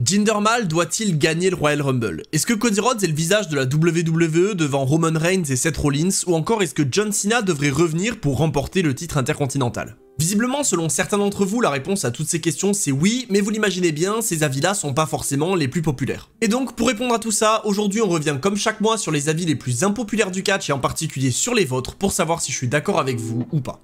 Jinder Mahal doit-il gagner le Royal Rumble? Est-ce que Cody Rhodes est le visage de la WWE devant Roman Reigns et Seth Rollins, ou encore est-ce que John Cena devrait revenir pour remporter le titre intercontinental? Visiblement, selon certains d'entre vous, la réponse à toutes ces questions c'est oui, mais vous l'imaginez bien, ces avis-là sont pas forcément les plus populaires. Et donc, pour répondre à tout ça, aujourd'hui on revient comme chaque mois sur les avis les plus impopulaires du catch et en particulier sur les vôtres pour savoir si je suis d'accord avec vous ou pas.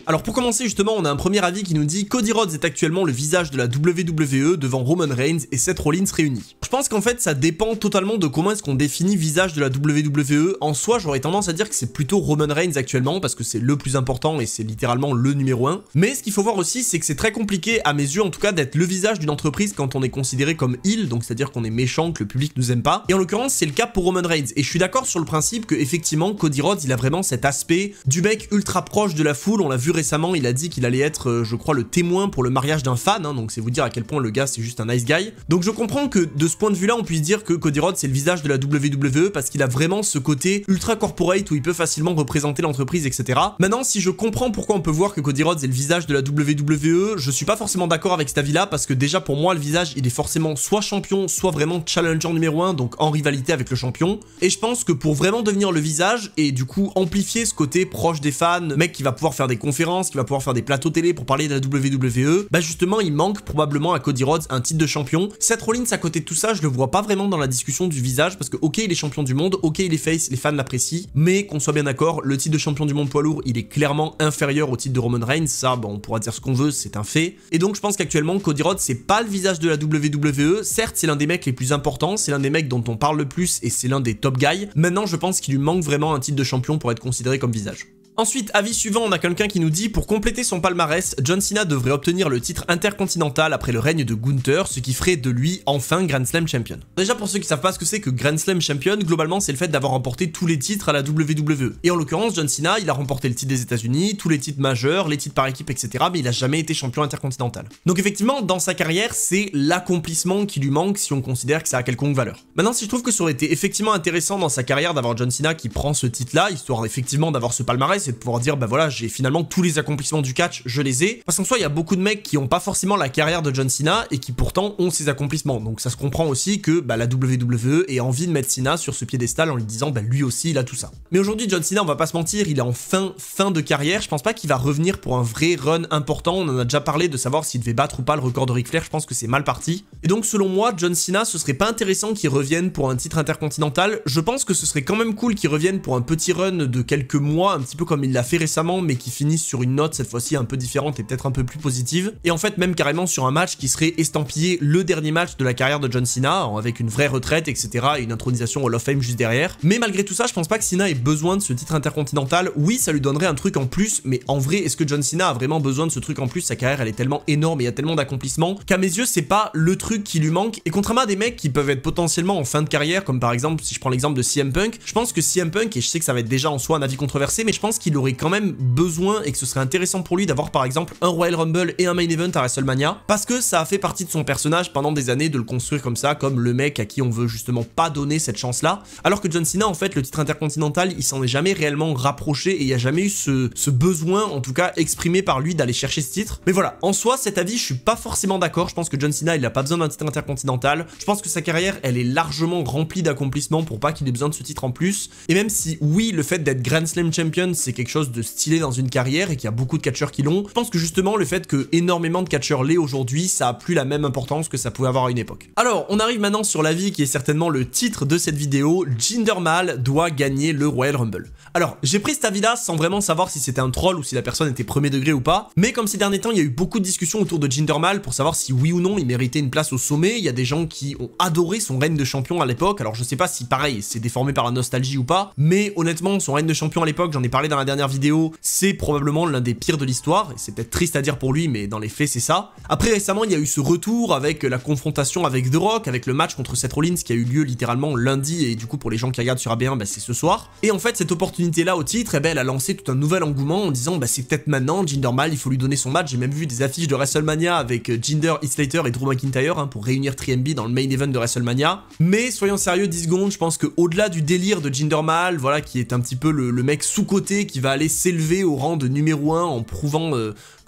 Alors pour commencer justement, on a un premier avis qui nous dit Cody Rhodes est actuellement le visage de la WWE devant Roman Reigns et Seth Rollins réunis. Je pense qu'en fait ça dépend totalement de comment est-ce qu'on définit visage de la WWE. En soi, j'aurais tendance à dire que c'est plutôt Roman Reigns actuellement parce que c'est le plus important et c'est littéralement le numéro 1. Mais ce qu'il faut voir aussi, c'est que c'est très compliqué à mes yeux en tout cas d'être le visage d'une entreprise quand on est considéré comme heel, donc c'est-à-dire qu'on est méchant, que le public nous aime pas. Et en l'occurrence, c'est le cas pour Roman Reigns. Et je suis d'accord sur le principe que effectivement Cody Rhodes, il a vraiment cet aspect du mec ultra proche de la foule. On l'a vu récemment, il a dit qu'il allait être, je crois, le témoin pour le mariage d'un fan, hein, donc c'est vous dire à quel point le gars c'est juste un nice guy. Donc je comprends que de ce point de vue-là, on puisse dire que Cody Rhodes c'est le visage de la WWE parce qu'il a vraiment ce côté ultra corporate où il peut facilement représenter l'entreprise, etc. Maintenant, si je comprends pourquoi on peut voir que Cody Rhodes est le visage de la WWE, je suis pas forcément d'accord avec cet avis-là parce que déjà pour moi le visage il est forcément soit champion, soit vraiment challenger numéro 1, donc en rivalité avec le champion. Et je pense que pour vraiment devenir le visage et du coup amplifier ce côté proche des fans, mec qui va pouvoir faire des conférences, qui va pouvoir faire des plateaux télé pour parler de la WWE, bah justement il manque probablement à Cody Rhodes un titre de champion. Seth Rollins à côté de tout ça, je le vois pas vraiment dans la discussion du visage parce que ok il est champion du monde, ok il est face, les fans l'apprécient, mais qu'on soit bien d'accord, le titre de champion du monde poids lourd il est clairement inférieur au titre de Roman Reigns, ça bon on pourra dire ce qu'on veut, c'est un fait. Et donc je pense qu'actuellement Cody Rhodes c'est pas le visage de la WWE, certes c'est l'un des mecs les plus importants, c'est l'un des mecs dont on parle le plus et c'est l'un des top guys. Maintenant je pense qu'il lui manque vraiment un titre de champion pour être considéré comme visage. Ensuite, avis suivant, on a quelqu'un qui nous dit pour compléter son palmarès, John Cena devrait obtenir le titre intercontinental après le règne de Gunther, ce qui ferait de lui enfin Grand Slam Champion. Déjà pour ceux qui savent pas ce que c'est que Grand Slam Champion, globalement c'est le fait d'avoir remporté tous les titres à la WWE. Et en l'occurrence, John Cena, il a remporté le titre des États-Unis, tous les titres majeurs, les titres par équipe, etc. Mais il a jamais été champion intercontinental. Donc effectivement, dans sa carrière, c'est l'accomplissement qui lui manque si on considère que ça a quelconque valeur. Maintenant, si je trouve que ça aurait été effectivement intéressant dans sa carrière d'avoir John Cena qui prend ce titre-là, histoire effectivement d'avoir ce palmarès et de pouvoir dire bah voilà j'ai finalement tous les accomplissements du catch, je les ai, parce qu'en soi il y a beaucoup de mecs qui ont pas forcément la carrière de John Cena et qui pourtant ont ces accomplissements, donc ça se comprend aussi que bah, la WWE ait envie de mettre Cena sur ce piédestal en lui disant bah lui aussi il a tout ça. Mais aujourd'hui John Cena on va pas se mentir, il est en fin de carrière, je pense pas qu'il va revenir pour un vrai run important, on en a déjà parlé de savoir s'il devait battre ou pas le record de Ric Flair, je pense que c'est mal parti. Et donc selon moi John Cena ce serait pas intéressant qu'il revienne pour un titre intercontinental, je pense que ce serait quand même cool qu'il revienne pour un petit run de quelques mois, un petit peu comme il l'a fait récemment, mais qui finisse sur une note cette fois-ci un peu différente et peut-être un peu plus positive, et en fait même carrément sur un match qui serait estampillé le dernier match de la carrière de John Cena, avec une vraie retraite, etc., et une intronisation Hall of Fame juste derrière. Mais malgré tout ça, je pense pas que Cena ait besoin de ce titre intercontinental. Oui, ça lui donnerait un truc en plus, mais en vrai, est-ce que John Cena a vraiment besoin de ce truc en plus? Sa carrière, elle est tellement énorme et il y a tellement d'accomplissements qu'à mes yeux, c'est pas le truc qui lui manque. Et contrairement à des mecs qui peuvent être potentiellement en fin de carrière, comme par exemple, si je prends l'exemple de CM Punk, je pense que CM Punk, et je sais que ça va être déjà en soi un avis controversé, mais je pense qu'il aurait quand même besoin et que ce serait intéressant pour lui d'avoir par exemple un Royal Rumble et un Main Event à WrestleMania, parce que ça a fait partie de son personnage pendant des années de le construire comme ça, comme le mec à qui on veut justement pas donner cette chance-là, alors que John Cena en fait le titre intercontinental il s'en est jamais réellement rapproché et il n'y a jamais eu ce besoin en tout cas exprimé par lui d'aller chercher ce titre. Mais voilà, en soi cet avis je suis pas forcément d'accord, je pense que John Cena il a pas besoin d'un titre intercontinental, je pense que sa carrière elle est largement remplie d'accomplissements pour pas qu'il ait besoin de ce titre en plus, et même si oui le fait d'être Grand Slam Champion c'est quelque chose de stylé dans une carrière et qu'il y a beaucoup de catcheurs qui l'ont, je pense que justement le fait que énormément de catcheurs l'aient aujourd'hui, ça a plus la même importance que ça pouvait avoir à une époque. Alors on arrive maintenant sur l'avis qui est certainement le titre de cette vidéo, Jinder Mahal doit gagner le Royal Rumble. Alors j'ai pris cet avis là sans vraiment savoir si c'était un troll ou si la personne était premier degré ou pas, mais comme ces derniers temps il y a eu beaucoup de discussions autour de Jinder Mahal pour savoir si oui ou non il méritait une place au sommet, il y a des gens qui ont adoré son règne de champion à l'époque, alors je sais pas si pareil c'est déformé par la nostalgie ou pas, mais honnêtement son règne de champion à l'époque, j'en ai parlé dans la dernière vidéo, c'est probablement l'un des pires de l'histoire, et c'est peut-être triste à dire pour lui, mais dans les faits c'est ça. Après récemment il y a eu ce retour avec la confrontation avec The Rock, avec le match contre Seth Rollins qui a eu lieu littéralement lundi, et du coup pour les gens qui regardent sur AB1, bah, c'est ce soir. Et en fait cette opportunité là au titre, eh ben, elle a lancé tout un nouvel engouement en disant bah c'est peut-être maintenant, Jinder Mahal il faut lui donner son match. J'ai même vu des affiches de WrestleMania avec Jinder, Heath Slater et Drew McIntyre hein, pour réunir 3MB dans le main event de WrestleMania. Mais soyons sérieux 10 secondes, je pense que au-delà du délire de Jinder Mahal, voilà, qui est un petit peu le mec sous-coté qui va aller s'élever au rang de numéro 1 en prouvant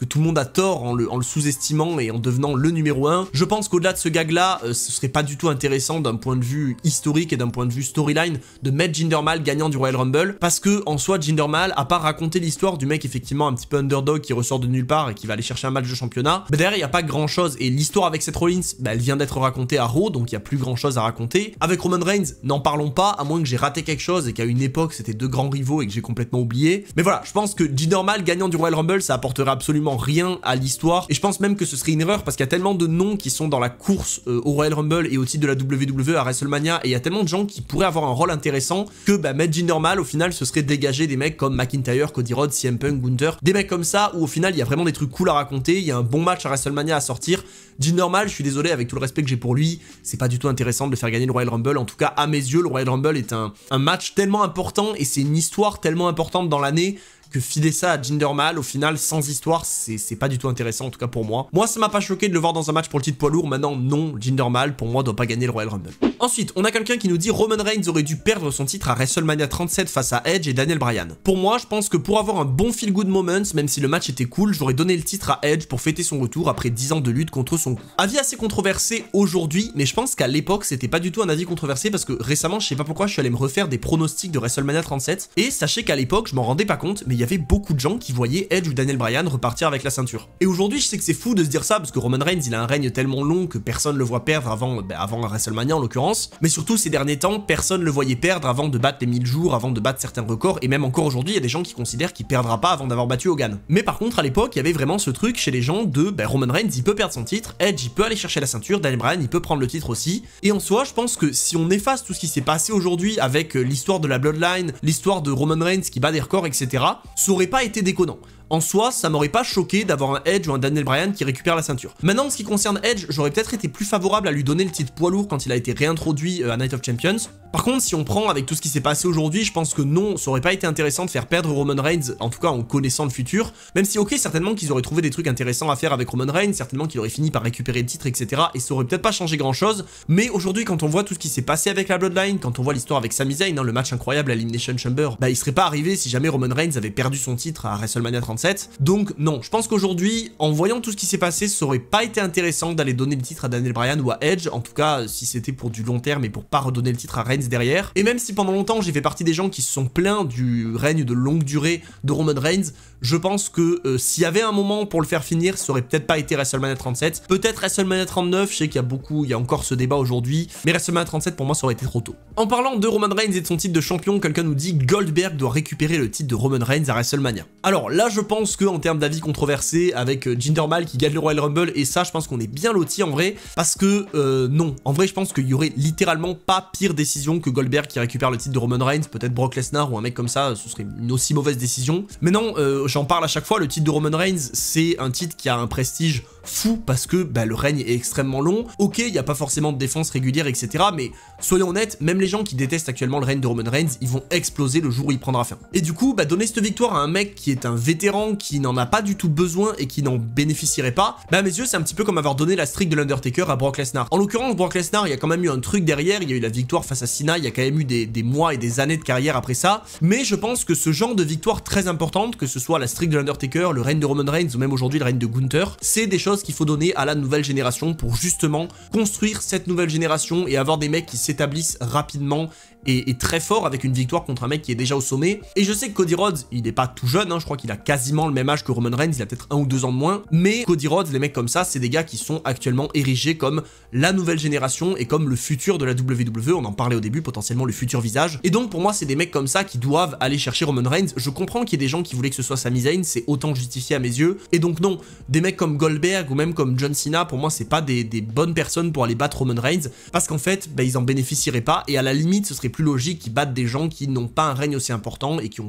que tout le monde a tort en le sous-estimant et en devenant le numéro 1. Je pense qu'au-delà de ce gag-là, ce serait pas du tout intéressant d'un point de vue historique et d'un point de vue storyline de mettre Jinder Mahal gagnant du Royal Rumble, parce que en soi, Jinder Mahal, à part raconter l'histoire du mec effectivement un petit peu underdog qui ressort de nulle part et qui va aller chercher un match de championnat, bah derrière il y a pas grand-chose, et l'histoire avec Seth Rollins, bah elle vient d'être racontée à Raw, donc il y a plus grand-chose à raconter. Avec Roman Reigns, n'en parlons pas, à moins que j'ai raté quelque chose et qu'à une époque c'était deux grands rivaux et que j'ai complètement oublié. Mais voilà, je pense que Jinder Mahal gagnant du Royal Rumble, ça apporterait absolument rien à l'histoire, et je pense même que ce serait une erreur parce qu'il y a tellement de noms qui sont dans la course au Royal Rumble et au titre de la WWE à WrestleMania, et il y a tellement de gens qui pourraient avoir un rôle intéressant que bah, mettre Jinder Mahal, au final, ce serait dégager des mecs comme McIntyre, Cody Rhodes, CM Punk, Gunther, des mecs comme ça où au final il y a vraiment des trucs cool à raconter, il y a un bon match à WrestleMania à sortir. Jinder Mahal, je suis désolé, avec tout le respect que j'ai pour lui, c'est pas du tout intéressant de le faire gagner le Royal Rumble. En tout cas, à mes yeux, le Royal Rumble est un match tellement important et c'est une histoire tellement importante dans l'année que filer ça à Jinder Mahal, au final, sans histoire, c'est pas du tout intéressant, en tout cas pour moi. Moi, ça m'a pas choqué de le voir dans un match pour le titre poids lourd. Maintenant, non, Jinder Mahal, pour moi, doit pas gagner le Royal Rumble. Ensuite, on a quelqu'un qui nous dit Roman Reigns aurait dû perdre son titre à WrestleMania 37 face à Edge et Daniel Bryan. Pour moi, je pense que pour avoir un bon feel-good moment, même si le match était cool, j'aurais donné le titre à Edge pour fêter son retour après 10 ans de lutte contre son cou. Avis assez controversé aujourd'hui, mais je pense qu'à l'époque, c'était pas du tout un avis controversé parce que récemment, je sais pas pourquoi, je suis allé me refaire des pronostics de WrestleMania 37 et sachez qu'à l'époque, je m'en rendais pas compte, mais il y avait beaucoup de gens qui voyaient Edge ou Daniel Bryan repartir avec la ceinture. Et aujourd'hui, je sais que c'est fou de se dire ça parce que Roman Reigns, il a un règne tellement long que personne le voit perdre avant WrestleMania en l'occurrence, mais surtout ces derniers temps, personne le voyait perdre avant de battre les 1000 jours, avant de battre certains records, et même encore aujourd'hui, il y a des gens qui considèrent qu'il perdra pas avant d'avoir battu Hogan. Mais par contre, à l'époque, il y avait vraiment ce truc chez les gens de Roman Reigns, il peut perdre son titre, Edge, il peut aller chercher la ceinture, Daniel Bryan, il peut prendre le titre aussi. Et en soi, je pense que si on efface tout ce qui s'est passé aujourd'hui avec l'histoire de la Bloodline, l'histoire de Roman Reigns qui bat des records, etc., ça aurait pas été déconnant. En soi, ça m'aurait pas choqué d'avoir un Edge ou un Daniel Bryan qui récupère la ceinture. Maintenant, en ce qui concerne Edge, j'aurais peut-être été plus favorable à lui donner le titre poids lourd quand il a été réintroduit à Night of Champions. Par contre, si on prend avec tout ce qui s'est passé aujourd'hui, je pense que non, ça aurait pas été intéressant de faire perdre Roman Reigns, en tout cas en connaissant le futur. Même si, ok, certainement qu'ils auraient trouvé des trucs intéressants à faire avec Roman Reigns, certainement qu'il aurait fini par récupérer le titre, etc. Et ça aurait peut-être pas changé grand-chose. Mais aujourd'hui, quand on voit tout ce qui s'est passé avec la Bloodline, quand on voit l'histoire avec Sami Zayn, le match incroyable à Elimination Chamber, bah il serait pas arrivé si jamais Roman Reigns avait perdu son titre à WrestleMania 37. Donc non, je pense qu'aujourd'hui, en voyant tout ce qui s'est passé, ça aurait pas été intéressant d'aller donner le titre à Daniel Bryan ou à Edge, en tout cas si c'était pour du long terme et pour pas redonner le titre à Reigns derrière. Et même si pendant longtemps j'ai fait partie des gens qui se sont plaints du règne de longue durée de Roman Reigns, je pense que s'il y avait un moment pour le faire finir, ça aurait peut-être pas été WrestleMania 37, peut-être WrestleMania 39, je sais qu'il y a encore ce débat aujourd'hui, mais WrestleMania 37 pour moi ça aurait été trop tôt. En parlant de Roman Reigns et de son titre de champion, quelqu'un nous dit Goldberg doit récupérer le titre de Roman Reigns à WrestleMania. Alors là je pense que en termes d'avis controversé, avec Jinder Mahal qui gagne le Royal Rumble, et ça je pense qu'on est bien lotis en vrai, parce que non, en vrai je pense qu'il y aurait littéralement pas pire décision que Goldberg qui récupère le titre de Roman Reigns, peut-être Brock Lesnar ou un mec comme ça, ce serait une aussi mauvaise décision. Mais non, j'en parle à chaque fois, le titre de Roman Reigns, c'est un titre qui a un prestige fou parce que le règne est extrêmement long. Ok, il n'y a pas forcément de défense régulière, etc. Mais soyons honnêtes, même les gens qui détestent actuellement le règne de Roman Reigns, ils vont exploser le jour où il prendra fin. Et du coup, donner cette victoire à un mec qui est un vétéran, qui n'en a pas du tout besoin et qui n'en bénéficierait pas, à mes yeux, c'est un petit peu comme avoir donné la streak de l'Undertaker à Brock Lesnar. En l'occurrence, Brock Lesnar, il y a quand même eu un truc derrière, il y a eu la victoire face à Cena, il y a quand même eu des mois et des années de carrière après ça. Mais je pense que ce genre de victoire très importante, que ce soit la streak de l'Undertaker, le règne de Roman Reigns ou même aujourd'hui le règne de Gunther, c'est des choses qu'il faut donner à la nouvelle génération pour justement construire cette nouvelle génération et avoir des mecs qui s'établissent rapidement et très fort avec une victoire contre un mec qui est déjà au sommet. Et je sais que Cody Rhodes, il n'est pas tout jeune, je crois qu'il a quasiment le même âge que Roman Reigns, il a peut-être 1 ou 2 ans de moins, mais Cody Rhodes, les mecs comme ça, c'est des gars qui sont actuellement érigés comme la nouvelle génération et comme le futur de la WWE, on en parlait au début, potentiellement le futur visage. Et donc pour moi, c'est des mecs comme ça qui doivent aller chercher Roman Reigns. Je comprends qu'il y ait des gens qui voulaient que ce soit Sami Zayn, c'est autant justifié à mes yeux. Et donc non, des mecs comme Goldberg ou même comme John Cena, pour moi, c'est pas des bonnes personnes pour aller battre Roman Reigns, parce qu'en fait, ils en bénéficieraient pas, et à la limite, ce serait plus logique qu'ils battent des gens qui n'ont pas un règne aussi important et qui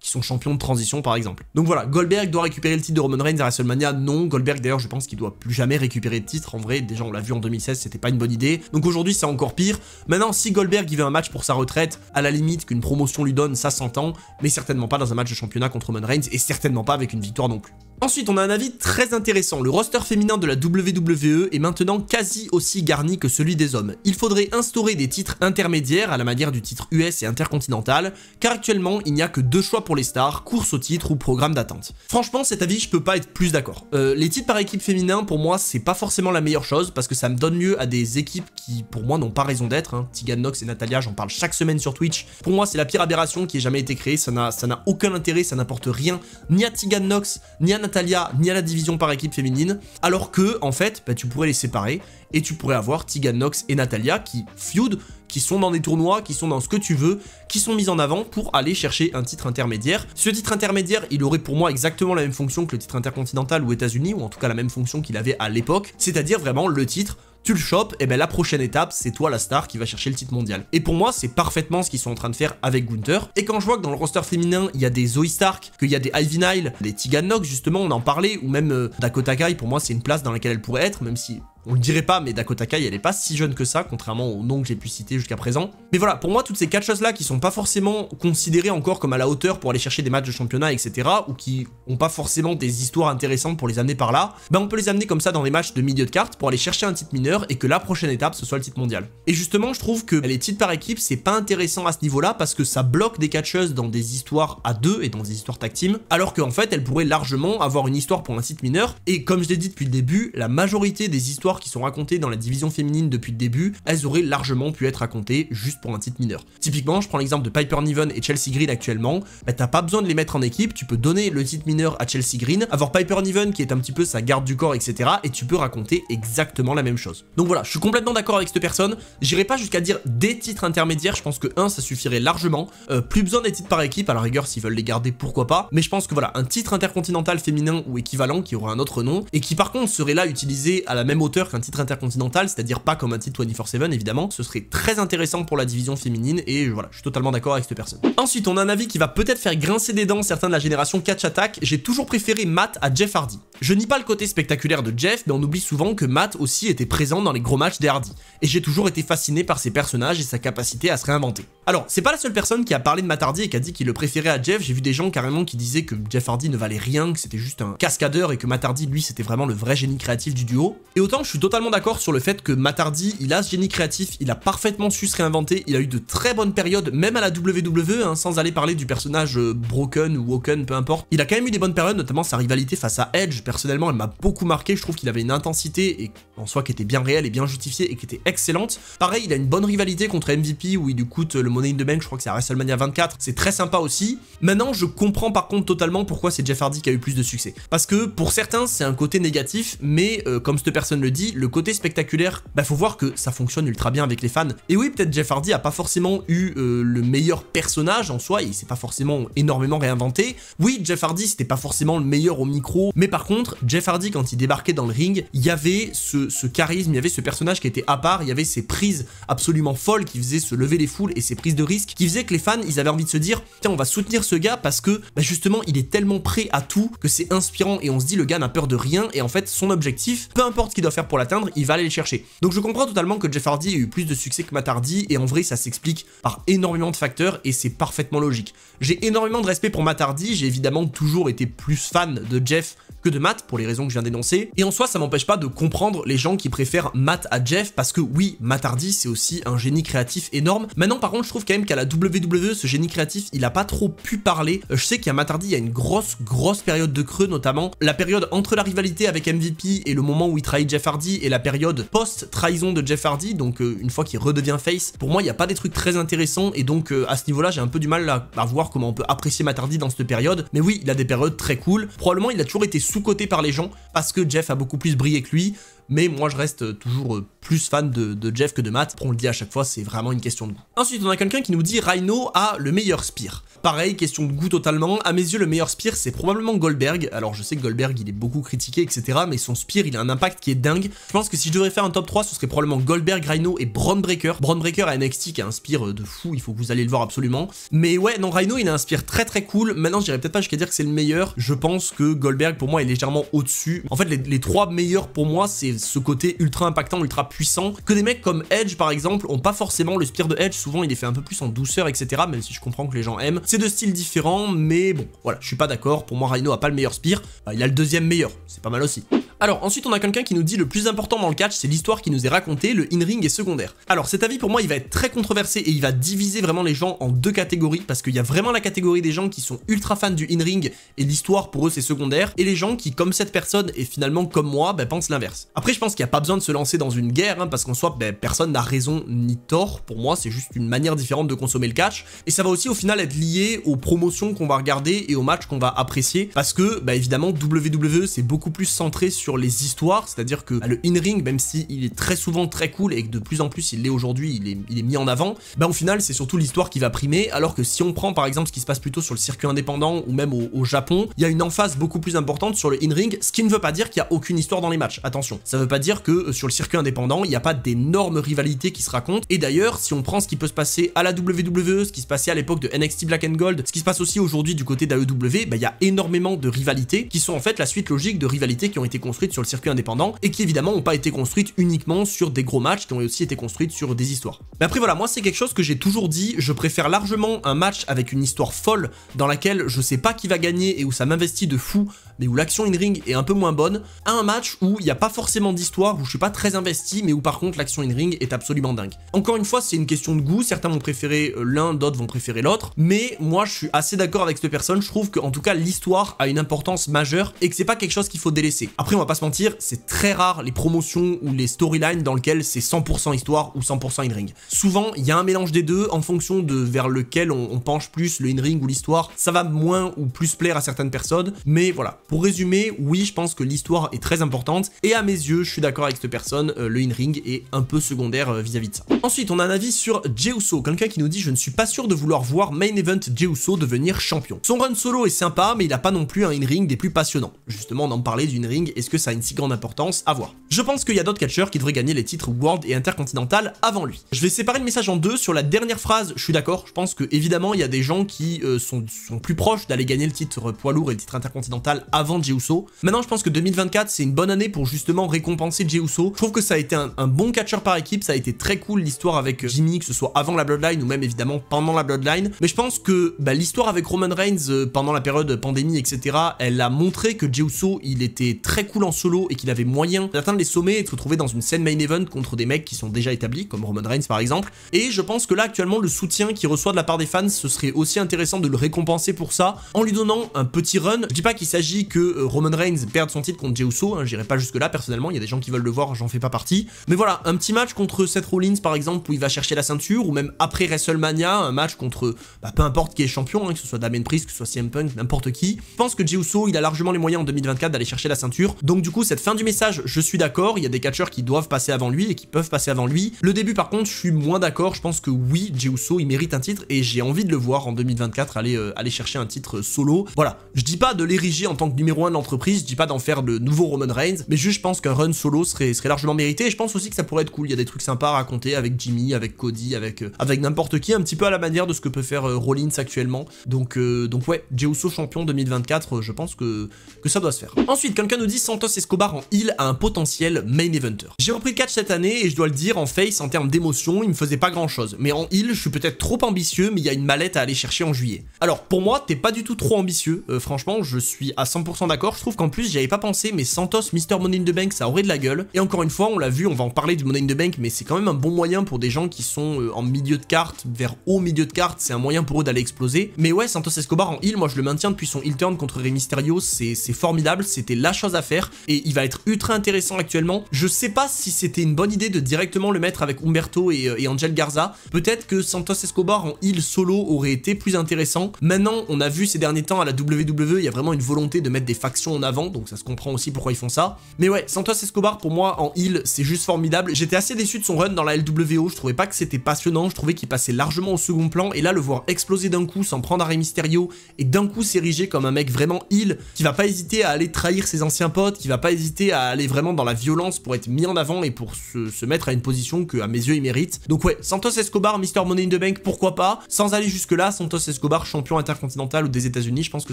sont champions de transition par exemple. Donc voilà, Goldberg doit récupérer le titre de Roman Reigns à WrestleMania, non. Goldberg d'ailleurs, je pense qu'il doit plus jamais récupérer de titre, en vrai, déjà on l'a vu en 2016, c'était pas une bonne idée. Donc aujourd'hui, c'est encore pire. Maintenant, si Goldberg il veut un match pour sa retraite, à la limite qu'une promotion lui donne, ça s'entend, mais certainement pas dans un match de championnat contre Roman Reigns et certainement pas avec une victoire non plus. Ensuite, on a un avis très intéressant. Le roster féminin de la WWE est maintenant quasi aussi garni que celui des hommes. Il faudrait instaurer des titres intermédiaires à la manière du titre US et intercontinental, car actuellement, il n'y a que 2 choix pour les stars, course au titre ou programme d'attente. Franchement, cet avis, je peux pas être plus d'accord. Les titres par équipe féminin, pour moi, c'est pas forcément la meilleure chose, parce que ça me donne lieu à des équipes qui, pour moi, n'ont pas raison d'être. Hein. Tegan Nox et Natalya, j'en parle chaque semaine sur Twitch. Pour moi, c'est la pire aberration qui ait jamais été créée, ça n'a aucun intérêt, ça n'apporte rien, ni à Tegan Nox, ni à Natalya, ni à la division par équipe féminine, alors que, en fait, bah, tu pourrais les séparer, et tu pourrais avoir Tegan Nox et Natalya qui feud, qui sont dans des tournois, qui sont dans ce que tu veux, qui sont mis en avant pour aller chercher un titre intermédiaire. Ce titre intermédiaire, il aurait pour moi exactement la même fonction que le titre intercontinental aux États-Unis, ou en tout cas la même fonction qu'il avait à l'époque, c'est-à-dire vraiment le titre. Tu le chopes, et ben la prochaine étape, c'est toi la star qui va chercher le titre mondial. Et pour moi, c'est parfaitement ce qu'ils sont en train de faire avec Gunther. Et quand je vois que dans le roster féminin, il y a des Zoe Stark, qu'il y a des Ivy Nile, des Tegan Nox, justement, on en parlait, ou même Dakota Kai, pour moi, c'est une place dans laquelle elle pourrait être, même si on le dirait pas, mais Dakota Kai, elle est pas si jeune que ça, contrairement aux noms que j'ai pu citer jusqu'à présent. Mais voilà, pour moi, toutes ces catcheuses-là qui sont pas forcément considérées encore comme à la hauteur pour aller chercher des matchs de championnat, etc., ou qui ont pas forcément des histoires intéressantes pour les amener par là, ben on peut les amener comme ça dans des matchs de milieu de carte pour aller chercher un titre mineur et que la prochaine étape, ce soit le titre mondial. Et justement, je trouve que les titres par équipe, c'est pas intéressant à ce niveau-là parce que ça bloque des catcheuses dans des histoires à 2 et dans des histoires tag team, alors qu'en fait, elles pourraient largement avoir une histoire pour un titre mineur. Et comme je l'ai dit depuis le début, la majorité des histoires qui sont racontées dans la division féminine depuis le début, elles auraient largement pu être racontées juste pour un titre mineur. Typiquement, je prends l'exemple de Piper Niven et Chelsea Green actuellement, bah t'as pas besoin de les mettre en équipe, tu peux donner le titre mineur à Chelsea Green, avoir Piper Niven qui est un petit peu sa garde du corps, etc. et tu peux raconter exactement la même chose. Donc voilà, je suis complètement d'accord avec cette personne, j'irai pas jusqu'à dire des titres intermédiaires, je pense que ça suffirait largement, plus besoin des titres par équipe, à la rigueur s'ils veulent les garder pourquoi pas, mais je pense que voilà, un titre intercontinental féminin ou équivalent qui aurait un autre nom, et qui par contre serait là utilisé à la même hauteur qu'un titre intercontinental, c'est-à-dire pas comme un titre 24/7 évidemment, ce serait très intéressant pour la division féminine et voilà, je suis totalement d'accord avec cette personne. Ensuite, on a un avis qui va peut-être faire grincer des dents certains de la génération Catch Attack, j'ai toujours préféré Matt à Jeff Hardy. Je nie pas le côté spectaculaire de Jeff, mais on oublie souvent que Matt aussi était présent dans les gros matchs des Hardy, et j'ai toujours été fasciné par ses personnages et sa capacité à se réinventer. Alors, c'est pas la seule personne qui a parlé de Matt Hardy et qui a dit qu'il le préférait à Jeff, j'ai vu des gens carrément qui disaient que Jeff Hardy ne valait rien, que c'était juste un cascadeur et que Matt Hardy, lui, c'était vraiment le vrai génie créatif du duo. Et autant je suis totalement d'accord sur le fait que Matt Hardy, il a ce génie créatif, il a parfaitement su se réinventer, il a eu de très bonnes périodes, même à la WWE, hein, sans aller parler du personnage Broken ou Woken, peu importe. Il a quand même eu des bonnes périodes, notamment sa rivalité face à Edge, personnellement, elle m'a beaucoup marqué, je trouve qu'il avait une intensité et en soi qui était bien réelle et bien justifiée et qui était excellente. Pareil, il a une bonne rivalité contre MVP où il lui coûte le Money in the Bank, je crois que c'est à WrestleMania 24, c'est très sympa aussi. Maintenant, je comprends par contre totalement pourquoi c'est Jeff Hardy qui a eu plus de succès. Parce que pour certains, c'est un côté négatif, mais comme cette personne le dit, le côté spectaculaire, bah faut voir que ça fonctionne ultra bien avec les fans. Et oui, peut-être Jeff Hardy a pas forcément eu le meilleur personnage en soi, il s'est pas forcément énormément réinventé. Oui, Jeff Hardy c'était pas forcément le meilleur au micro, mais par contre, Jeff Hardy quand il débarquait dans le ring, il y avait ce charisme, il y avait ce personnage qui était à part, il y avait ces prises absolument folles qui faisaient se lever les foules et ces prises de risque qui faisaient que les fans, ils avaient envie de se dire tiens, on va soutenir ce gars parce que bah justement, il est tellement prêt à tout que c'est inspirant et on se dit le gars n'a peur de rien et en fait, son objectif, peu importe ce qu'il doit faire pour l'atteindre, il va aller le chercher. Donc je comprends totalement que Jeff Hardy ait eu plus de succès que Matt Hardy et en vrai, ça s'explique par énormément de facteurs et c'est parfaitement logique. J'ai énormément de respect pour Matt Hardy, j'ai évidemment toujours été plus fan de Jeff que de Matt pour les raisons que je viens d'énoncer. Et en soi, ça m'empêche pas de comprendre les gens qui préfèrent Matt à Jeff parce que oui, Matt Hardy c'est aussi un génie créatif énorme. Maintenant par contre, je trouve quand même qu'à la WWE, ce génie créatif, il a pas trop pu parler. Je sais qu'à Matt Hardy, il y a une grosse période de creux, notamment la période entre la rivalité avec MVP et le moment où il trahit Jeff Hardy et la période post-trahison de Jeff Hardy, donc une fois qu'il redevient face. Pour moi, il n'y a pas des trucs très intéressants et donc à ce niveau-là, j'ai un peu du mal à voir comment on peut apprécier Matt Hardy dans cette période. Mais oui, il a des périodes très cool. Probablement, il a toujours été sous-coté par les gens parce que Jeff a beaucoup plus brillé que lui. Mais moi je reste toujours plus fan de Jeff que de Matt. On le dit à chaque fois, c'est vraiment une question de goût. Ensuite, on a quelqu'un qui nous dit Rhino a le meilleur spear. Pareil, question de goût totalement. À mes yeux, le meilleur spear, c'est probablement Goldberg. Alors je sais que Goldberg, il est beaucoup critiqué, etc. Mais son spear, il a un impact qui est dingue. Je pense que si je devrais faire un top 3, ce serait probablement Goldberg, Rhino et Braun Breaker. Braun Breaker à NXT qui a un spear de fou, il faut que vous alliez le voir absolument. Mais ouais, non, Rhino, il a un spear très cool. Maintenant, je dirais peut-être pas jusqu'à dire que c'est le meilleur. Je pense que Goldberg, pour moi, est légèrement au-dessus. En fait, les trois meilleurs pour moi, c'est ce côté ultra impactant, ultra puissant que des mecs comme Edge par exemple ont pas forcément. Le spear de Edge souvent il est fait un peu plus en douceur etc, même si je comprends que les gens aiment. C'est de styles différents mais bon voilà, je suis pas d'accord. Pour moi Rhino a pas le meilleur spear, il a le deuxième meilleur, c'est pas mal aussi. Alors ensuite on a quelqu'un qui nous dit le plus important dans le catch c'est l'histoire qui nous est racontée, le in-ring est secondaire. Alors cet avis pour moi il va être très controversé et il va diviser vraiment les gens en deux catégories, parce qu'il y a vraiment la catégorie des gens qui sont ultra fans du in-ring et l'histoire pour eux c'est secondaire, et les gens qui comme cette personne et finalement comme moi pensent l'inverse. Après je pense qu'il n'y a pas besoin de se lancer dans une guerre parce qu'en soi personne n'a raison ni tort, pour moi c'est juste une manière différente de consommer le catch, et ça va aussi au final être lié aux promotions qu'on va regarder et aux matchs qu'on va apprécier, parce que évidemment WWE c'est beaucoup plus centré sur les histoires, c'est-à-dire que le in-ring, même si il est très souvent très cool et que de plus en plus il l'est aujourd'hui, il est mis en avant, au final c'est surtout l'histoire qui va primer, alors que si on prend par exemple ce qui se passe plutôt sur le circuit indépendant ou même au Japon, il y a une emphase beaucoup plus importante sur le in-ring, ce qui ne veut pas dire qu'il n'y a aucune histoire dans les matchs, attention, ça veut pas dire que sur le circuit indépendant il n'y a pas d'énormes rivalités qui se racontent, et d'ailleurs si on prend ce qui peut se passer à la WWE, ce qui se passait à l'époque de NXT Black and Gold, ce qui se passe aussi aujourd'hui du côté d'AEW, il y a énormément de rivalités qui sont en fait la suite logique de rivalités qui ont été construites sur le circuit indépendant et qui évidemment n'ont pas été construites uniquement sur des gros matchs, qui ont aussi été construites sur des histoires. Mais après voilà, moi c'est quelque chose que j'ai toujours dit, je préfère largement un match avec une histoire folle dans laquelle je sais pas qui va gagner et où ça m'investit de fou, mais où l'action in-ring est un peu moins bonne, à un match où il n'y a pas forcément d'histoire, où je suis pas très investi, mais où par contre l'action in-ring est absolument dingue. Encore une fois, c'est une question de goût, certains vont préférer l'un, d'autres vont préférer l'autre, mais moi je suis assez d'accord avec cette personne, je trouve qu'en tout cas l'histoire a une importance majeure et que c'est pas quelque chose qu'il faut délaisser. Après on va pas se mentir, c'est très rare les promotions ou les storylines dans lesquelles c'est 100% histoire ou 100% in-ring. Souvent il y a un mélange des deux en fonction de vers lequel on penche plus, le in-ring ou l'histoire, ça va moins ou plus plaire à certaines personnes, mais voilà. Pour résumer, oui, je pense que l'histoire est très importante, et à mes yeux, je suis d'accord avec cette personne, le in-ring est un peu secondaire vis-à-vis de ça. Ensuite, on a un avis sur Jey Uso, quelqu'un qui nous dit « Je ne suis pas sûr de vouloir voir Main Event Jey Uso devenir champion. Son run solo est sympa, mais il n'a pas non plus un in-ring des plus passionnants. » Justement, on en parlait du in-ring, est-ce que ça a une si grande importance? À voir. Je pense qu'il y a d'autres catcheurs qui devraient gagner les titres World et Intercontinental avant lui. Je vais séparer le message en deux. Sur la dernière phrase, je suis d'accord, je pense que évidemment, il y a des gens qui sont plus proches d'aller gagner le titre poids lourd et le titre intercontinental avant Jey Uso. Maintenant, je pense que 2024, c'est une bonne année pour justement récompenser Jey Uso. Je trouve que ça a été un bon catcheur par équipe, ça a été très cool l'histoire avec Jimmy, que ce soit avant la Bloodline ou même évidemment pendant la Bloodline. Mais je pense que l'histoire avec Roman Reigns pendant la période pandémie, etc., elle a montré que Jey Uso, il était très cool en solo et qu'il avait moyen d'atteindre les sommets et de se retrouver dans une scène main event contre des mecs qui sont déjà établis, comme Roman Reigns par exemple. Et je pense que là, actuellement, le soutien qu'il reçoit de la part des fans, ce serait aussi intéressant de le récompenser pour ça, en lui donnant un petit run. Je dis pas qu'il s'agit que Roman Reigns perde son titre contre Jey Uso, j'irai pas jusque là personnellement, il y a des gens qui veulent le voir, j'en fais pas partie. Mais voilà, un petit match contre Seth Rollins par exemple, où il va chercher la ceinture, ou même après WrestleMania, un match contre peu importe qui est champion, que ce soit Damien Priest, que ce soit CM Punk, n'importe qui. Je pense que Jey Uso, il a largement les moyens en 2024 d'aller chercher la ceinture. Donc du coup, cette fin du message, je suis d'accord, il y a des catcheurs qui doivent passer avant lui et qui peuvent passer avant lui. Le début par contre, je suis moins d'accord, je pense que oui, Jey Uso, il mérite un titre et j'ai envie de le voir en 2024 aller chercher un titre solo. Voilà, je dis pas de l'ériger en tant que numéro 1 de l'entreprise, je dis pas d'en faire le nouveau Roman Reigns, mais juste je pense qu'un run solo serait largement mérité, et je pense aussi que ça pourrait être cool, il y a des trucs sympas à raconter avec Jimmy, avec Cody, avec n'importe qui, un petit peu à la manière de ce que peut faire Rollins actuellement. Donc ouais, Jey Uso champion 2024, je pense que ça doit se faire. Ensuite, quelqu'un nous dit Santos Escobar en heel a un potentiel main eventer. J'ai repris le catch cette année et je dois le dire, en face, en termes d'émotion, il me faisait pas grand chose, mais en heel, je suis peut-être trop ambitieux, mais il y a une mallette à aller chercher en juillet. Alors pour moi, t'es pas du tout trop ambitieux, franchement, je suis à 100% d'accord, je trouve qu'en plus, j'y avais pas pensé, mais Santos, Mr. Money in the Bank, ça aurait de la gueule, et encore une fois, on l'a vu, on va en parler du Money in the Bank, mais c'est quand même un bon moyen pour des gens qui sont en milieu de carte, vers haut milieu de carte, c'est un moyen pour eux d'aller exploser. Mais ouais, Santos Escobar en heel, moi je le maintiens depuis son heel turn contre Rey Mysterio, c'est formidable, c'était la chose à faire, et il va être ultra intéressant actuellement. Je sais pas si c'était une bonne idée de directement le mettre avec Humberto et Angel Garza, peut-être que Santos Escobar en heel solo aurait été plus intéressant. Maintenant, on a vu ces derniers temps à la WWE, il y a vraiment une volonté de mettre des factions en avant, donc ça se comprend aussi pourquoi ils font ça. Mais ouais, Santos Escobar pour moi en heel, c'est juste formidable. J'étais assez déçu de son run dans la LWO, je trouvais pas que c'était passionnant, je trouvais qu'il passait largement au second plan, et là le voir exploser d'un coup sans prendre à Rey Mysterio, et d'un coup s'ériger comme un mec vraiment heel, qui va pas hésiter à aller trahir ses anciens potes, qui va pas hésiter à aller vraiment dans la violence pour être mis en avant et pour se mettre à une position que à mes yeux il mérite. Donc ouais, Santos Escobar, Mr. Money in the Bank, pourquoi pas. Sans aller jusque là, Santos Escobar champion intercontinental ou des États-Unis, je pense que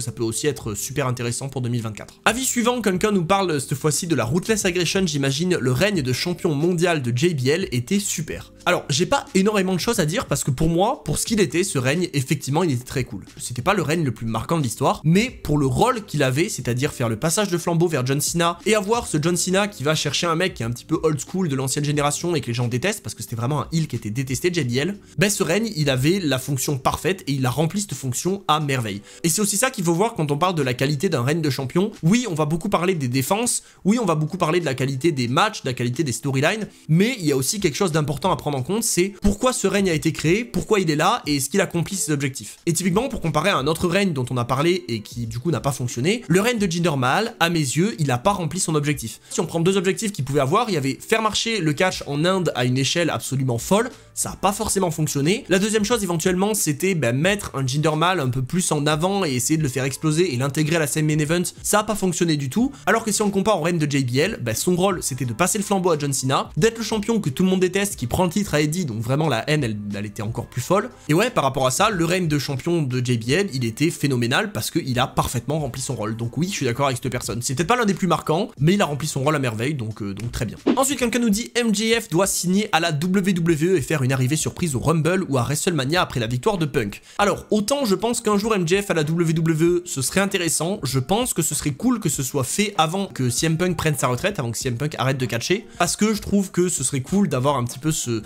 ça peut aussi être super intéressant pour 2024. Avis suivant, quelqu'un nous parle cette fois-ci de la Ruthless Aggression, j'imagine. Le règne de champion mondial de JBL était super. Alors, j'ai pas énormément de choses à dire parce que pour moi, pour ce qu'il était, ce règne, effectivement, il était très cool. C'était pas le règne le plus marquant de l'histoire, mais pour le rôle qu'il avait, c'est-à-dire faire le passage de flambeau vers John Cena et avoir ce John Cena qui va chercher un mec qui est un petit peu old school de l'ancienne génération et que les gens détestent parce que c'était vraiment un heel qui était détesté, JBL, ben ce règne, il avait la fonction parfaite et il a rempli cette fonction à merveille. Et c'est aussi ça qu'il faut voir quand on parle de la qualité d'un règne de champion. Oui, on va beaucoup parler des défenses, oui, on va beaucoup parler de la qualité des matchs, de la qualité des storylines, mais il y a aussi quelque chose d'important à prendre en compte, c'est pourquoi ce règne a été créé, pourquoi il est là et est-ce qu'il accomplit ses objectifs. Et typiquement, pour comparer à un autre règne dont on a parlé et qui du coup n'a pas fonctionné, le règne de Jinder Mahal, à mes yeux, il n'a pas rempli son objectif. Si on prend deux objectifs qu'il pouvait avoir, il y avait faire marcher le catch en Inde à une échelle absolument folle, ça n'a pas forcément fonctionné. La deuxième chose éventuellement, c'était mettre un Jinder Mahal un peu plus en avant et essayer de le faire exploser et l'intégrer à la scène main event, ça n'a pas fonctionné du tout. Alors que si on compare au règne de JBL, son rôle c'était de passer le flambeau à John Cena, d'être le champion que tout le monde déteste, qui prend le titre à Eddie, donc vraiment la haine elle était encore plus folle. Et ouais, par rapport à ça, le règne de champion de JBL, il était phénoménal parce qu'il a parfaitement rempli son rôle. Donc oui, je suis d'accord avec cette personne. C'est peut-être pas l'un des plus marquants, mais il a rempli son rôle à merveille, donc très bien. Ensuite, quelqu'un nous dit MJF doit signer à la WWE et faire une arrivée surprise au Rumble ou à WrestleMania après la victoire de Punk. Alors, autant je pense qu'un jour MJF à la WWE, ce serait intéressant, je pense que ce serait cool que ce soit fait avant que CM Punk prenne sa retraite, avant que CM Punk arrête de catcher, parce que je trouve que ce serait cool d'avoir un petit peu ce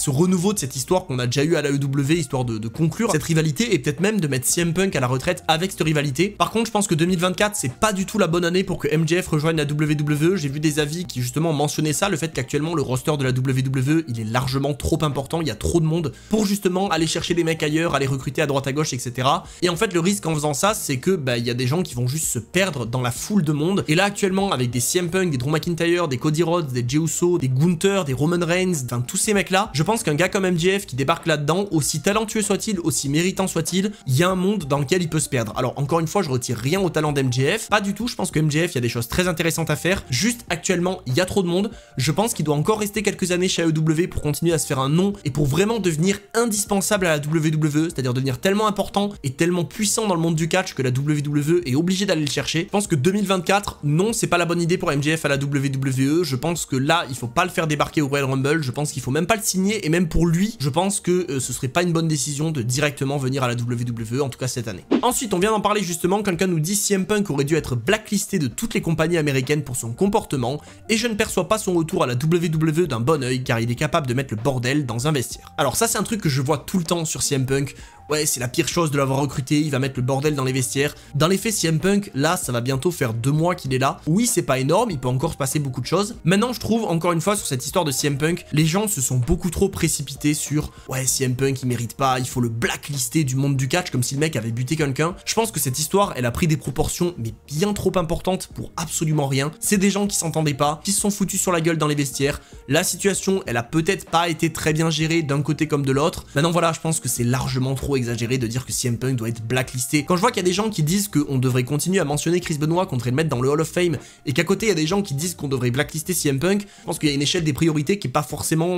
renouveau de cette histoire qu'on a déjà eu à la AEW, histoire de conclure cette rivalité et peut-être même de mettre CM Punk à la retraite avec cette rivalité. Par contre, je pense que 2024, c'est pas du tout la bonne année pour que MJF rejoigne la WWE. J'ai vu des avis qui justement mentionnaient ça, le fait qu'actuellement le roster de la WWE, il est largement trop important, il y a trop de monde pour justement aller chercher des mecs ailleurs, aller recruter à droite à gauche, etc. Et en fait, le risque en faisant ça, c'est que il y a des gens qui vont juste se perdre dans la foule de monde. Et là, actuellement, avec des CM Punk, des Drew McIntyre, des Cody Rhodes, des Jey Uso, des Gunther, des Roman Reigns, enfin tous ces mecs-là, je pense qu'un gars comme MJF qui débarque là-dedans, aussi talentueux soit-il, aussi méritant soit-il, il y a un monde dans lequel il peut se perdre. Alors encore une fois, je retire rien au talent d'MJF, pas du tout, je pense que MJF, il y a des choses très intéressantes à faire, juste actuellement, il y a trop de monde, je pense qu'il doit encore rester quelques années chez AEW pour continuer à se faire un nom et pour vraiment devenir indispensable à la WWE, c'est-à-dire devenir tellement important et tellement puissant dans le monde du catch que la WWE est obligée d'aller le chercher. Je pense que 2024, non, c'est pas la bonne idée pour MJF à la WWE, je pense que là, il faut pas le faire débarquer au Royal Rumble, je pense qu'il faut même pas le signer et même pour lui, je pense que ce serait pas une bonne décision de directement venir à la WWE, en tout cas cette année. Ensuite, on vient d'en parler justement, quelqu'un nous dit CM Punk aurait dû être blacklisté de toutes les compagnies américaines pour son comportement, et je ne perçois pas son retour à la WWE d'un bon oeil car il est capable de mettre le bordel dans un vestiaire. Alors ça, c'est un truc que je vois tout le temps sur CM Punk. Ouais, c'est la pire chose de l'avoir recruté, il va mettre le bordel dans les vestiaires. Dans les faits, CM Punk, là, ça va bientôt faire 2 mois qu'il est là. Oui, c'est pas énorme, il peut encore se passer beaucoup de choses. Maintenant, je trouve, encore une fois, sur cette histoire de CM Punk, les gens se sont beaucoup trop précipités sur « Ouais, CM Punk, il mérite pas, il faut le blacklister du monde du catch, comme si le mec avait buté quelqu'un. » Je pense que cette histoire, elle a pris des proportions, mais bien trop importantes pour absolument rien. C'est des gens qui s'entendaient pas, qui se sont foutus sur la gueule dans les vestiaires. La situation, elle a peut-être pas été très bien gérée d'un côté comme de l'autre. Maintenant, voilà, je pense que c'est largement trop exagéré de dire que CM Punk doit être blacklisté. Quand je vois qu'il y a des gens qui disent qu'on devrait continuer à mentionner Chris Benoit, qu'on devrait le mettre dans le Hall of Fame, et qu'à côté il y a des gens qui disent qu'on devrait blacklister CM Punk, je pense qu'il y a une échelle des priorités qui est pas forcément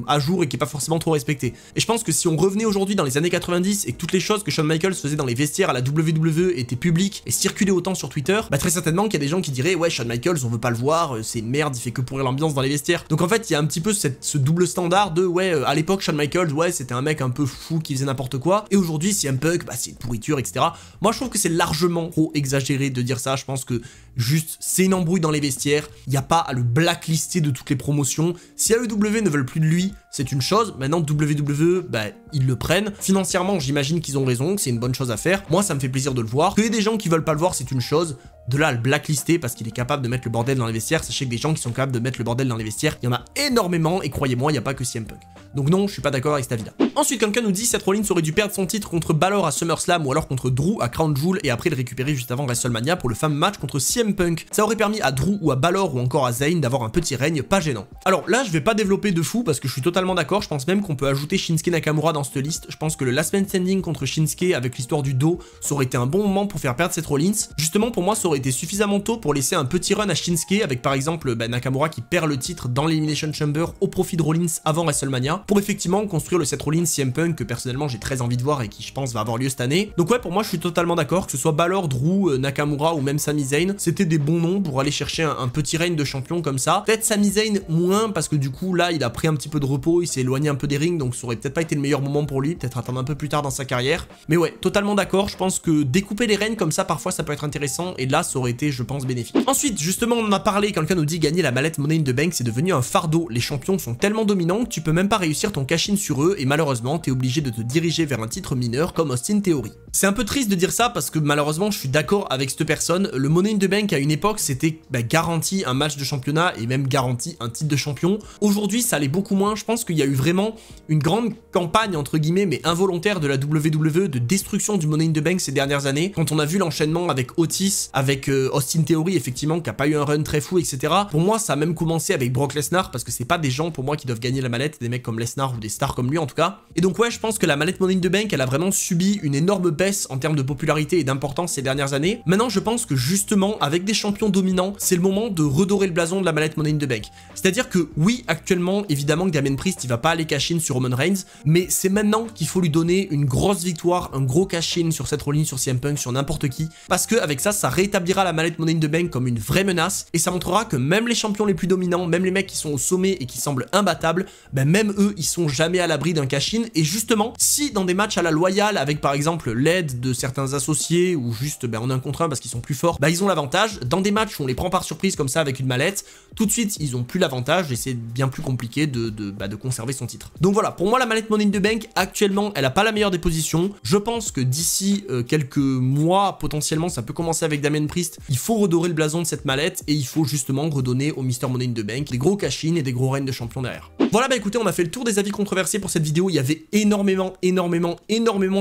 à jour et qui est pas forcément trop respectée. Et je pense que si on revenait aujourd'hui dans les années 90 et que toutes les choses que Shawn Michaels faisait dans les vestiaires à la WWE étaient publiques et circulaient autant sur Twitter, très certainement qu'il y a des gens qui diraient ouais, Shawn Michaels on veut pas le voir, c'est une merde, il fait que pourrir l'ambiance dans les vestiaires. Donc en fait il y a un petit peu ce double standard de ouais, à l'époque Shawn Michaels, ouais, c'était un mec un peu fou qui faisait n'importe quoi, et aujourd'hui CM Punk, c'est une pourriture, etc. Moi je trouve que c'est largement trop exagéré de dire ça. Je pense que juste c'est une embrouille dans les vestiaires, il n'y a pas à le blacklister de toutes les promotions. Si AEW ne veulent plus de lui, c'est une chose. Maintenant WWE, ils le prennent. Financièrement, j'imagine qu'ils ont raison, que c'est une bonne chose à faire. Moi ça me fait plaisir de le voir. Qu'il y ait des gens qui veulent pas le voir, c'est une chose. De là à le blacklister parce qu'il est capable de mettre le bordel dans les vestiaires, sachez que des gens qui sont capables de mettre le bordel dans les vestiaires, il y en a énormément, et croyez-moi, il n'y a pas que CM Punk. Donc non, je suis pas d'accord avec cet avis-là. Ensuite, quelqu'un nous dit Seth Rollins aurait dû perdre son titre contre Balor à SummerSlam ou alors contre Drew à Crown Jewel et après le récupérer juste avant WrestleMania pour le fameux match contre CM Punk. Ça aurait permis à Drew ou à Balor ou encore à Zayn d'avoir un petit règne pas gênant. Alors là, je vais pas développer de fou parce que je suis totalement d'accord, je pense même qu'on peut ajouter Shinsuke Nakamura dans cette liste. Je pense que le Last Man Standing contre Shinsuke avec l'histoire du dos, ça aurait été un bon moment pour faire perdre Seth Rollins. Justement, pour moi, ça aurait aurait été suffisamment tôt pour laisser un petit run à Shinsuke avec par exemple Nakamura qui perd le titre dans l'Elimination Chamber au profit de Rollins avant WrestleMania pour effectivement construire le Seth Rollins CM Punk que personnellement j'ai très envie de voir et qui je pense va avoir lieu cette année. Donc ouais, pour moi je suis totalement d'accord, que ce soit Balor, Drew, Nakamura ou même Sami Zayn, c'était des bons noms pour aller chercher un petit règne de champion comme ça. Peut-être Sami Zayn moins parce que du coup là il a pris un petit peu de repos, il s'est éloigné un peu des rings, donc ça aurait peut-être pas été le meilleur moment pour lui, peut-être attendre un peu plus tard dans sa carrière. Mais ouais, totalement d'accord, je pense que découper les règnes comme ça parfois ça peut être intéressant et là ça aurait été je pense bénéfique. Ensuite justement on en a parlé, quelqu'un nous dit gagner la mallette Money in the Bank c'est devenu un fardeau, les champions sont tellement dominants que tu peux même pas réussir ton cash-in sur eux et malheureusement t'es obligé de te diriger vers un titre mineur comme Austin Theory. C'est un peu triste de dire ça parce que malheureusement je suis d'accord avec cette personne, le Money in the Bank à une époque c'était garanti un match de championnat et même garanti un titre de champion. Aujourd'hui ça allait beaucoup moins, je pense qu'il y a eu vraiment une grande campagne entre guillemets mais involontaire de la WWE de destruction du Money in the Bank ces dernières années, quand on a vu l'enchaînement avec Otis, avec Austin Theory effectivement qui a pas eu un run très fou etc. Pour moi ça a même commencé avec Brock Lesnar parce que c'est pas des gens pour moi qui doivent gagner la mallette, des mecs comme Lesnar ou des stars comme lui en tout cas. Et donc ouais je pense que la mallette Money in the Bank elle a vraiment subi une énorme baisse en termes de popularité et d'importance ces dernières années. Maintenant je pense que justement avec des champions dominants c'est le moment de redorer le blason de la mallette Money in the Bank. C'est à dire que oui actuellement évidemment que Damien Priest il va pas aller cash-in sur Roman Reigns mais c'est maintenant qu'il faut lui donner une grosse victoire, un gros cash-in sur cette Rollins, sur CM Punk, sur n'importe qui parce que avec ça ça rétablira la mallette Money in the Bank comme une vraie menace et ça montrera que même les champions les plus dominants, même les mecs qui sont au sommet et qui semblent imbattables, même eux ils sont jamais à l'abri d'un cash-in. Et justement si dans des matchs à la loyale avec par exemple l'aide de certains associés ou juste en 1 contre 1 parce qu'ils sont plus forts, ils ont l'avantage. Dans des matchs où on les prend par surprise comme ça avec une mallette, tout de suite ils ont plus l'avantage et c'est bien plus compliqué de conserver son titre. Donc voilà, pour moi la mallette Money in the Bank actuellement elle a pas la meilleure des positions. Je pense que d'ici quelques mois potentiellement ça peut commencer avec Damien Priest, il faut redorer le blason de cette mallette et il faut justement redonner au Mr Money in the Bank des gros cash-in et des gros règnes de champion derrière. Voilà écoutez on a fait le tour des avis controversés pour cette vidéo, il y avait énormément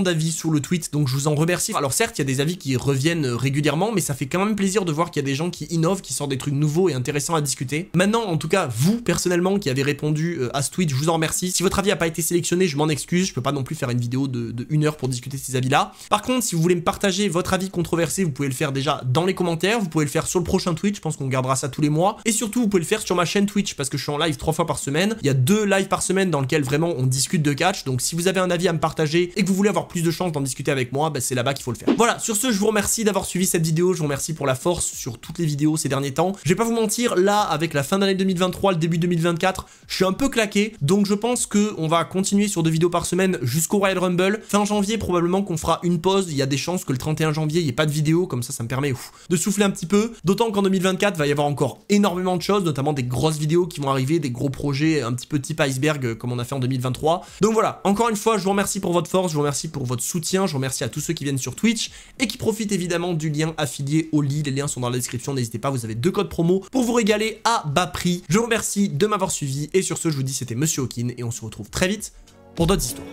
d'avis sur le tweet donc je vous en remercie. Alors certes il y a des avis qui reviennent régulièrement mais ça fait quand même plaisir de voir qu'il y a des gens qui innovent, qui sortent des trucs nouveaux et intéressants à discuter. Maintenant en tout cas vous personnellement qui avez répondu à ce tweet je vous en remercie. Si votre avis n'a pas été sélectionné je m'en excuse, je peux pas non plus faire une vidéo de 1 heure pour discuter ces avis là. Par contre si vous voulez me partager votre avis controversé vous pouvez le faire déjà dans les commentaires, vous pouvez le faire sur le prochain Twitch, je pense qu'on gardera ça tous les mois et surtout vous pouvez le faire sur ma chaîne Twitch parce que je suis en live 3 fois par semaine, il y a 2 lives par semaine dans lesquels vraiment on discute de catch, donc si vous avez un avis à me partager et que vous voulez avoir plus de chance d'en discuter avec moi, c'est là-bas qu'il faut le faire. Voilà, sur ce je vous remercie d'avoir suivi cette vidéo, je vous remercie pour la force sur toutes les vidéos ces derniers temps. Je vais pas vous mentir, là avec la fin d'année 2023, le début 2024, je suis un peu claqué, donc je pense que on va continuer sur 2 vidéos par semaine jusqu'au Royal Rumble. Fin janvier probablement qu'on fera une pause, il y a des chances que le 31 janvier il n'y ait pas de vidéo, comme ça me permet de souffler un petit peu, d'autant qu'en 2024 va y avoir encore énormément de choses, notamment des grosses vidéos qui vont arriver, des gros projets un petit peu type iceberg comme on a fait en 2023. Donc voilà, encore une fois je vous remercie pour votre force, je vous remercie pour votre soutien, je vous remercie à tous ceux qui viennent sur Twitch et qui profitent évidemment du lien affilié au lit, les liens sont dans la description, n'hésitez pas, vous avez 2 codes promo pour vous régaler à bas prix. Je vous remercie de m'avoir suivi et sur ce je vous dis c'était Monsieur Hawkin et on se retrouve très vite pour d'autres histoires.